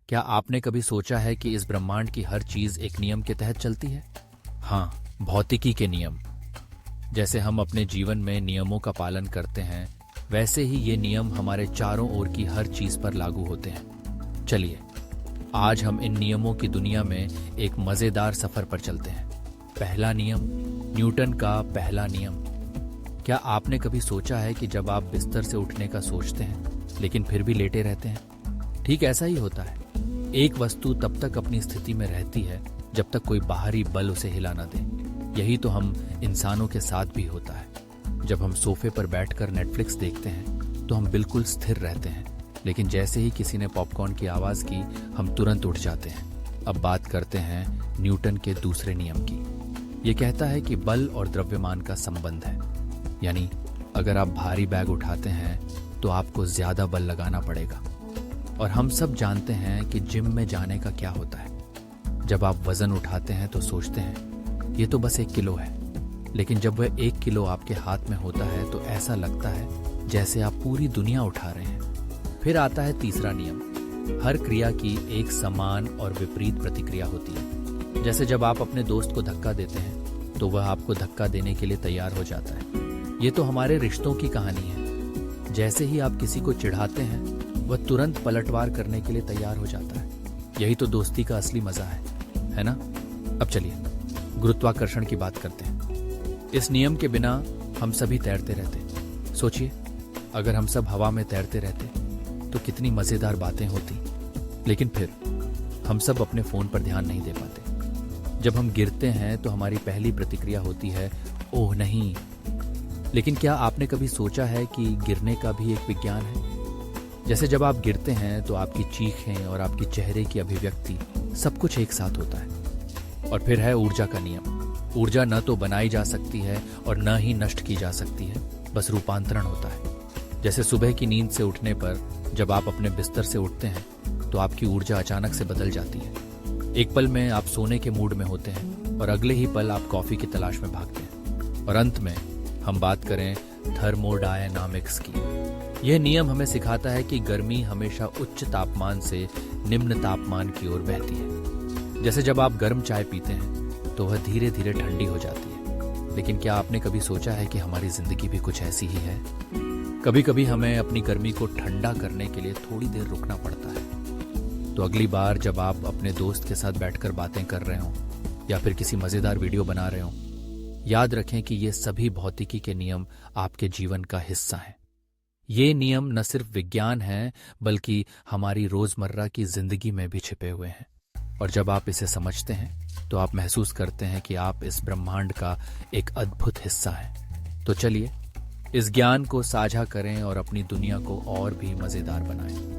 क्या आपने कभी सोचा है कि इस ब्रह्मांड की हर चीज एक नियम के तहत चलती है? हाँ, भौतिकी के नियम। जैसे हम अपने जीवन में नियमों का पालन करते हैं, वैसे ही ये नियम हमारे चारों ओर की हर चीज पर लागू होते हैं। चलिए, आज हम इन नियमों की दुनिया में एक मजेदार सफर पर चलते हैं। पहला नियम, न्यूटन का पहला नियम। क्या आपने कभी सोचा है कि जब आप बिस्तर से उठने का सोचते हैं लेकिन फिर भी लेटे रहते हैं? ठीक ऐसा ही होता है। एक वस्तु तब तक अपनी स्थिति में रहती है जब तक कोई बाहरी बल उसे हिला ना दे। यही तो हम इंसानों के साथ भी होता है। जब हम सोफे पर बैठकर नेटफ्लिक्स देखते हैं तो हम बिल्कुल स्थिर रहते हैं, लेकिन जैसे ही किसी ने पॉपकॉर्न की आवाज की, हम तुरंत उठ जाते हैं। अब बात करते हैं न्यूटन के दूसरे नियम की। ये कहता है कि बल और द्रव्यमान का संबंध है। यानी अगर आप भारी बैग उठाते हैं तो आपको ज्यादा बल लगाना पड़ेगा। और हम सब जानते हैं कि जिम में जाने का क्या होता है। जब आप वजन उठाते हैं तो सोचते हैं ये तो बस 1 किलो है, लेकिन जब वह 1 किलो आपके हाथ में होता है तो ऐसा लगता है जैसे आप पूरी दुनिया उठा रहे हैं। फिर आता है तीसरा नियम। हर क्रिया की एक समान और विपरीत प्रतिक्रिया होती है। जैसे जब आप अपने दोस्त को धक्का देते हैं तो वह आपको धक्का देने के लिए तैयार हो जाता है। ये तो हमारे रिश्तों की कहानी है। जैसे ही आप किसी को चिढ़ाते हैं, वह तुरंत पलटवार करने के लिए तैयार हो जाता है। यही तो दोस्ती का असली मजा है ना? अब चलिए गुरुत्वाकर्षण की बात करते हैं। इस नियम के बिना हम सभी तैरते रहते। सोचिए, अगर हम सब हवा में तैरते रहते तो कितनी मजेदार बातें होती। लेकिन फिर हम सब अपने फोन पर ध्यान नहीं दे पाते। जब हम गिरते हैं तो हमारी पहली प्रतिक्रिया होती है, ओह नहीं। लेकिन क्या आपने कभी सोचा है कि गिरने का भी एक विज्ञान है? जैसे जब आप गिरते हैं तो आपकी चीखें और आपकी चेहरे की अभिव्यक्ति सब कुछ एक साथ होता है। और फिर है ऊर्जा का नियम। ऊर्जा न तो बनाई जा सकती है और न ही नष्ट की जा सकती है, बस रूपांतरण होता है। जैसे सुबह की नींद से उठने पर जब आप अपने बिस्तर से उठते हैं तो आपकी ऊर्जा अचानक से बदल जाती है। एक पल में आप सोने के मूड में होते हैं और अगले ही पल आप कॉफी की तलाश में भागते हैं। और अंत में हम बात करें थर्मोडायनामिक्स की। यह नियम हमें सिखाता है कि गर्मी हमेशा उच्च तापमान से निम्न तापमान की ओर बहती है। जैसे जब आप गर्म चाय पीते हैं तो वह धीरे धीरे ठंडी हो जाती है। लेकिन क्या आपने कभी सोचा है कि हमारी जिंदगी भी कुछ ऐसी ही है? कभी कभी हमें अपनी गर्मी को ठंडा करने के लिए थोड़ी देर रुकना पड़ता है। तो अगली बार जब आप अपने दोस्त के साथ बैठकर बातें कर रहे हो या फिर किसी मजेदार वीडियो बना रहे हो, याद रखें कि ये सभी भौतिकी के नियम आपके जीवन का हिस्सा हैं। ये नियम न सिर्फ विज्ञान है, बल्कि हमारी रोजमर्रा की जिंदगी में भी छिपे हुए हैं। और जब आप इसे समझते हैं तो आप महसूस करते हैं कि आप इस ब्रह्मांड का एक अद्भुत हिस्सा हैं। तो चलिए इस ज्ञान को साझा करें और अपनी दुनिया को और भी मजेदार बनाएं।